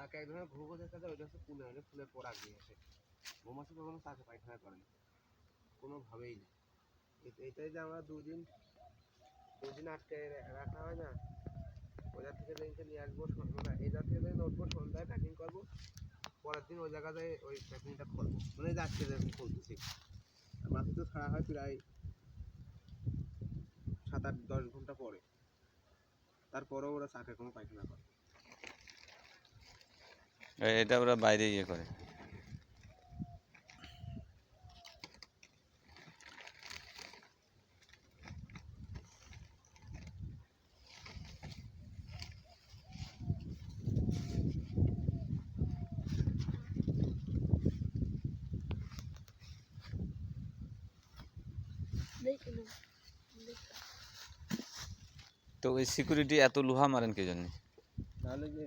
তাকে এক ধরনের ঘুঘু দেখা যায়, ওইটা হচ্ছে পুনে, ওইটা ফুলের পরাগ নিয়ে আসে। মৌমাছি কখনো চাকে পায়খানা করে না, কোনোভাবেই না। এটাই যে আমরা দুদিন আটকে রাখা হয় না, ওইটার থেকে যেদিনকে নিয়ে আসবো, মানে এইটার থেকে যেদিন উঠবো সন্ধ্যায় প্যাকিং করবো, পরের দিন ওই জায়গায় ওই প্যাকিংটা খুলবো, মানে এই যে আজকে যেরকম খুলতেছি। মাছি তো ছাড়া হয় প্রায় 7-8-10 ঘন্টা পরে, তারপরেও ওরা চাকে কোনো পায়খানা করে। এটা ওরা বাইরে ইয়ে করে। তো ওই সিকিউরিটি এত লোহা মারেন কি জন্য? নাহলে যে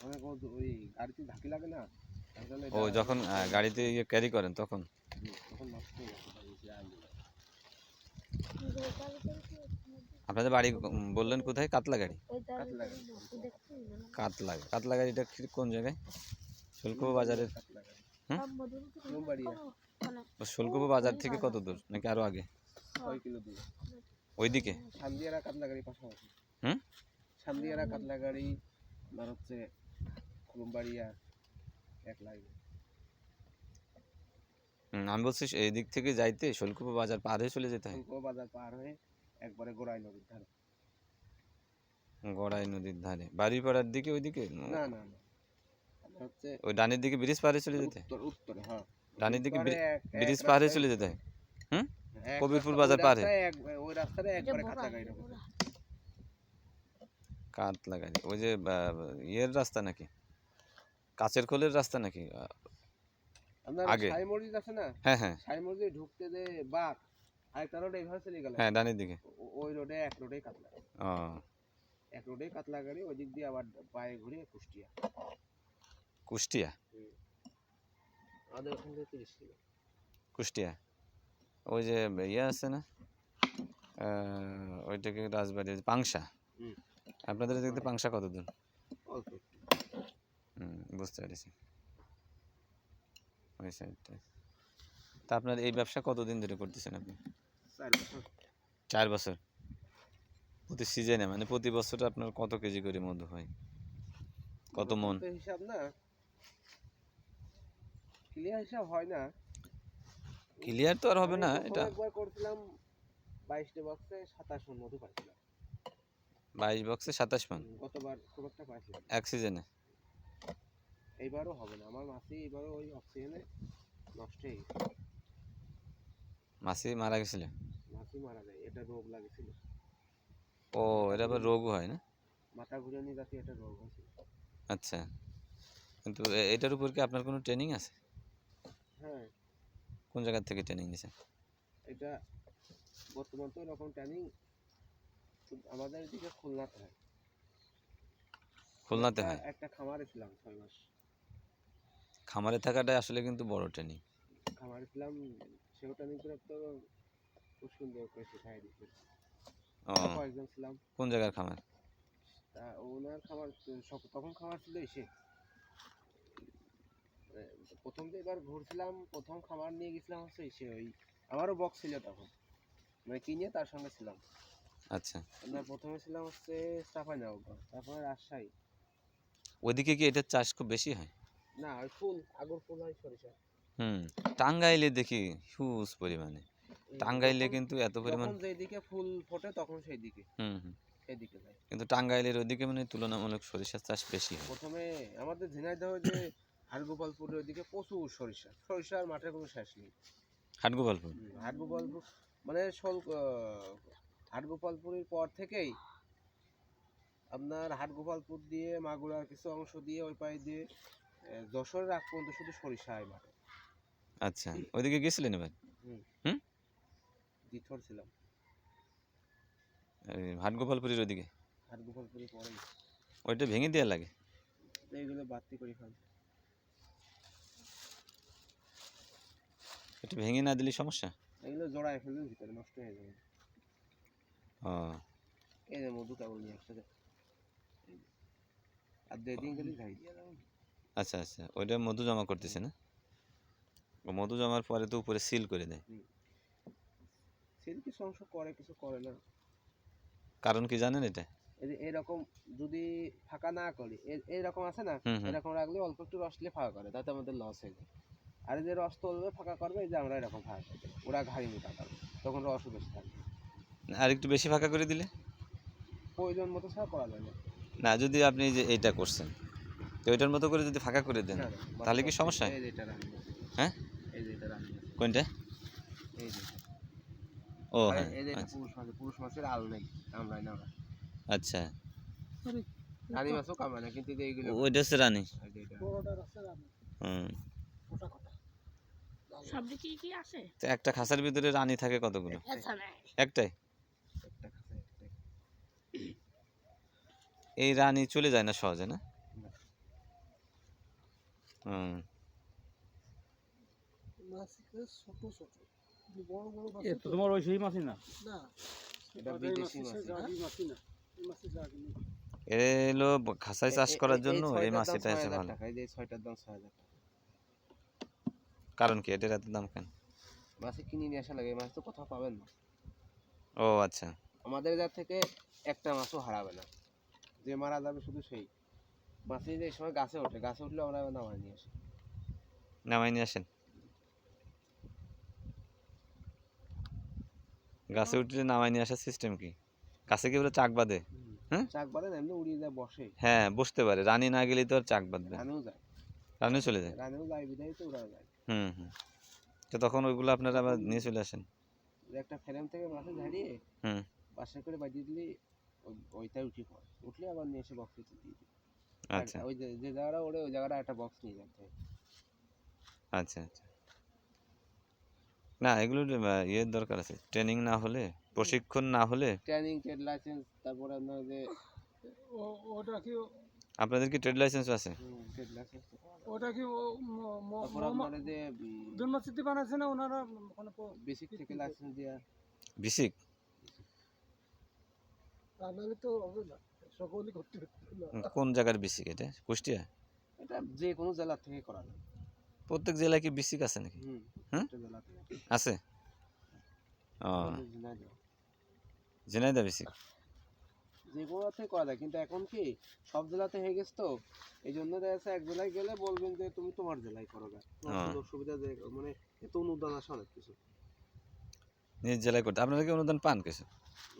অনেক ওই গাড়িতে ঝাঁকি লাগে না, ও যখন গাড়িতে ইয়ে ক্যারি করেন তখন তখন নষ্ট হয়ে যাচ্ছে। আপনাদের বাড়ি বললেন কোথায়? কাতলা গাড়ি। কাতলা গাড়িটা কোন জায়গায়? শুল্কপো বাজারের। শুল্কপো বাজার থেকে কত দূর, নাকি আরো আগে? 6 কিলো দূর ওইদিকে সান্দিয়ারা কাতলা গাড়ি পাশাপাশি। হুম, সান্দিয়ারা কাতলা গাড়ি আর হচ্ছে কুলুমবাড়িয়া এক লাইনে। আমি বলছি এই দিক থেকে যাইতে শুল্কপো বাজার পার হয়ে চলে যেতে হয়। শুল্কপো বাজার পার হয়ে একবারে গোড়াই নদীর ধারে। গড়াই নদীর ধারে বাড়িপাড়ার দিকে ওইদিকে? না না না, হচ্ছে ওই ডানের দিকে ব্রিজ পার হয়ে চলে যেতে হয়। উত্তরে, হ্যাঁ ডানের দিকে ব্রিজ এক পার হয়ে রাস্তায় চলে যেতে হয়। হুম, এক কবিরপুর রাস্তা, বাজার পার হয়ে। ওই রাস্তাটা একবারে কাতলা গাড়ি ঢোকে। কাতলা গাড়ি ওই যে ইয়ের রাস্তা নাকি, কাচের খোলের রাস্তা নাকি আপনার আগে? সাই মসজিদ আছে না, হ্যাঁ হ্যাঁ সাই মসজিদ ঢুকতে যে বাঘ আরেকটা রোড এইভাবে চলে গেল, হ্যাঁ, ডানের দিকে। ওই রোডে এক রোডেই কাতলা গাড়ি। ও, এক রোডেই কাতলা গাড়ি, ওই দিক দিয়ে আবার পায়ে ঘুরে কুষ্টিয়া। কুষ্টিয়া? আমাদের ওখান থেকে 30 কিলো। কুষ্টিয়া ওই যে ইয়ে আছে না, ওইটাকে রাজবাড়ি পাংশা। আপনাদের দেখতে পাংশা কত দূর? অল্প। বুঝতে পেরেছি ওই সাইডটা। তা আপনার এই ব্যবসা কতদিন ধরে করতেছেন আপনি? 4 বছর। 4 বছর। প্রতি সিজনে মানে প্রতি বছর আপনার কত কেজি করে মধু হয়, কত মন? হিসাব না, ক্লিয়ার হিসাব হয় না। ক্লিয়ার তো আর হবে না এটা। একবার করছিলাম 22 বক্সে 27 মণ মধু পাইছিলাম। 22 বক্সে 27 মণ? গতবার খুব একটা পাইছিলাম এক সিজনে? এইবারও হবে না, আমার মাছি এবারও ওই অক্সিজেনে নষ্ট হয়ে গেছে। মাছি মারা গেছিল? মাছি মারা যায়, এটা রোগ লাগেছিল। ও, এটা আবার রোগও হয় না? মাথা ঘুরানি জাতীয় একটা রোগ হয়েছিল। আচ্ছা, কিন্তু এটার উপর কি আপনার কোনো ট্রেনিং আছে? হ্যাঁ। কোন জায়গা থেকে ট্রেনিং নিয়েছেন? এটা বর্তমান তো এরকম ট্রেনিং আমাদের এদিকে খুলনাতে হয়। খুলনাতে হয়? একটা খামারে ছিলাম 6 মাস। খামারে থাকাটাই আসলে কিন্তু বড় ট্রেনিং। খামারে ছিলাম, সেও ট্রেনিং করে তো খুব সুন্দর করে শেখাই দিচ্ছে। কয়েকজন ছিলাম। কোন জায়গার খামার? তা ওনার খামার তখন খামার ছিল এসে, প্রথম যে এবার ঘুরছিলাম প্রথম খামার নিয়ে গেছিলাম হচ্ছে এসে, ওই আমারও বক্স ছিল তখন, মানে কিনে তার সঙ্গে ছিলাম। আচ্ছা, আমরা প্রথমে ছিলাম হচ্ছে চাঁপাইনবাবগঞ্জ, তারপরে রাজশাহী। ওইদিকে কি এটার চাষ খুব বেশি হয়? না, ওই ফুল, আগুর ফুল হয়, সরিষা। টাঙ্গাইলে দেখি হিউজ পরিমাণে। টাঙ্গাইলে কিন্তু এত পরিমাণ, যেদিকে ফুল ফোটে তখন সেই দিকে সেদিকে যায়। কিন্তু টাঙ্গাইলের ওইদিকে মানে তুলনামূলক সরিষার চাষ বেশি হয়। প্রথমে আমাদের ঝিনাইদহ যে হাটগোপালপুরের ওইদিকে প্রচুর সরিষা, সরিষার মাঠের কোনো শেষ নেই। হাটগোপালপুর? হাটগোপালপুর মানে হাটগোপালপুরের পর থেকেই আপনার হাটগোপালপুর দিয়ে মাগুরার কিছু অংশ দিয়ে ওই পায়ে দিয়ে যশোরের আগ পর্যন্ত শুধু সরিষা হয় মাঠে। আচ্ছা, ওইদিকে গেছিলেন এবার? দ্বিতীয় ছিলাম হাটগোপালপুরের ওইদিকে? হাটগোপালপুরের পরেই। ওইটা ভেঙে দেওয়া লাগে? এইগুলো বাড়তি করে ফেল, এটা ভেঙে না দিলে সমস্যা? এগুলো জড়ায় ফেলবেন ভিতরে, নষ্ট হয়ে যাবে। ও, এই যে মধু কেবল নিয়ে আসছে। আর যেদিন গেলে ঝাড়ি দিয়ে যাবো। আচ্ছা আচ্ছা, ওইটা মধু জমা করতেছে না? ও মধু জমার পরে তো উপরে সিল করে দেয়। সে কিছু অংশ করে, কিছু করে না। কারণ কি জানেন এটা? এই যে এরকম যদি ফাঁকা না করি, এরকম আছে না, হুম হুম। এরকম রাখলে অল্প একটু রস নিয়ে ফাঁকা করে, তাতে আমাদের লস হয়ে যায়। আর এই যে রস তুলবে ফাঁকা করবে, এই যে আমরা এরকম ফাঁকা করবো, ওরা ঘাড়ি নিয়ে ফাঁকা করবে, তখন রসও বেশি থাকবে। আর একটু বেশি ফাঁকা করে দিলে? প্রয়োজন মতো ছাড়া করা যায় না। না, যদি আপনি যে এইটা করছেন, তো ওইটার মতো করে যদি ফাঁকা করে দেন, না, না, তাহলে কি সমস্যা? এই যে এটা রাখবে, হ্যাঁ, এই যে এটা রাখবে, কোনটা? এই যে ও আরে হ্যাঁ, এই যে এটা আচ্ছা পুরুষ মাছের আল নেই, কামড়ায় না ওরা। আচ্ছা, রানী মাছও কামড়ায় না, কিন্তু এই যে এইগুলো ওইটা হচ্ছে রানী। এই যে এটা হুম। সবজি কি কি আছে? তো একটা খাঁচার ভিতরে রানী থাকে কতগুলো? আচ্ছা না, একটাই? একটা খাঁচা, একটাই। এই রানী চলে যায় না সহজে, না? না। হুম। তোমার ওই সেই মাছই না? এটা বিদেশি মাছ। এ হলো খাঁচায় চাষ করার জন্য এই মাছ, এটা আছে 6,000 ভালো। টাকা, এই যে 6টার দাম 6,000 টাকা। কারণ কি এটার এত দাম কেন? মাছে কিনে নিয়ে আসা লাগে, এই মাছ তো কোথাও পাবেন না। ও আচ্ছা। আমাদের যার থেকে একটা মাছও হারাবে না, যে মারা যাবে শুধু সেই মাছই। যে সময় গাছে ওঠে, গাছে উঠলে আমরা নামাই নিয়ে আসি। নামাই নিয়ে আসেন? গাছে উঠলে নামাই নিয়ে আসার সিস্টেম কি? গাছে কি বলে চাক বাঁধে? হ্যাঁ? চাক বাঁধে না, এমনি উড়িয়ে যায়, বসে। হ্যাঁ, বসতে পারে, রানী না গেলে তো আর চাক বাঁধবে না। রানেও যায়, রানী চলে যায়। রানেও যায়, বিদায় তো ওরা যায়। হুম হুম। তো তখন ওইগুলো আপনারা আবার নিয়ে চলে আসেন? যে একটা ফ্রেম থেকে মাছে ঝাড়িয়ে হুম। বাসা করে বাজিয়ে দিলে ওইটাই উঠে পড়ে, উঠলে আবার নিয়ে এসে বক্সে দিয়ে দিই। আচ্ছা ওই যে যে জায়গাটা ওড়ে, ওই জায়গাটা একটা বক্স নিয়ে যেতে হয়। আচ্ছা আচ্ছা। না, এগুলোর ইয়ের দরকার আছে, ট্রেনিং না হলে, প্রশিক্ষণ না হলে। ট্রেনিং, ট্রেড লাইসেন্স, তারপরে আপনার যে ওটা কি আপনাদের কি ট্রেড লাইসেন্স আছে? ট্রেড লাইসেন্স, ওটা কি তারপর আপনার যে জন্মস্মৃতি বানাইছে না ওনারা? ওখানে বেসিক থেকে লাইসেন্স দেওয়া। বিসিক? তাহলে তো হবে না, সকলই করতে হবে। কোন জায়গার বিসিক এটা? কুষ্টিয়া? এটা যে কোনো জেলা থেকে করা যায়। প্রত্যেক জেলায় কি বিসিক আছে নাকি? হ্যাঁ? একটা জেলা থেকে আছে? ও, আমাদের ঝিনাইদহ। ঝিনাইদহ বিসিক? যে কোনো থেকে করা যায়, কিন্তু এখন কি সব জেলাতে হয়ে গেছে, তো এই জন্য দেখা যাচ্ছে এক জেলায় গেলে বলবেন যে তুমি তোমার জেলায় করো গা, তোমার সুযোগ সুবিধা মানে এত অনুদান আসে অনেক কিছু। নিজ জেলায় করতে আপনারা কি অনুদান পান কিছু?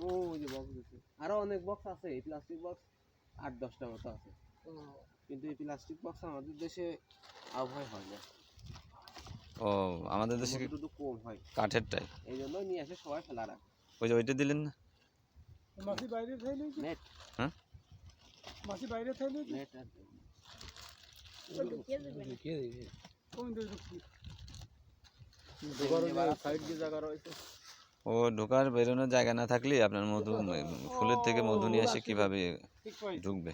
ওই যে বক্স দিচ্ছে, আরো অনেক বক্স আছে, এই প্লাস্টিক বক্স 8-10টা মতো আছে, কিন্তু এই প্লাস্টিক বক্স আমাদের দেশে আবহাওয়া হয় না। ও, আমাদের দেশে কি একটু কম হয়, কাঠেরটাই? এই জন্য নিয়ে আসে সবাই ফেলা রাখে। ওই যে ওইটা দিলেন না? মাছি বাইরে থাইলে কি? নেট, হ্যাঁ? মাছি বাইরে থাইলে কি? নেট আর ও ঢুকিয়ে দেবে। কোন দিয়ে ঢুকছি? সাইড দিয়ে জায়গা রয়েছে। ও, ঢোকার বেরোনোর জায়গা না থাকলে আপনার মধু, ফুলের থেকে মধু নিয়ে এসে কিভাবে ঠিক পাই। ঢুকবে?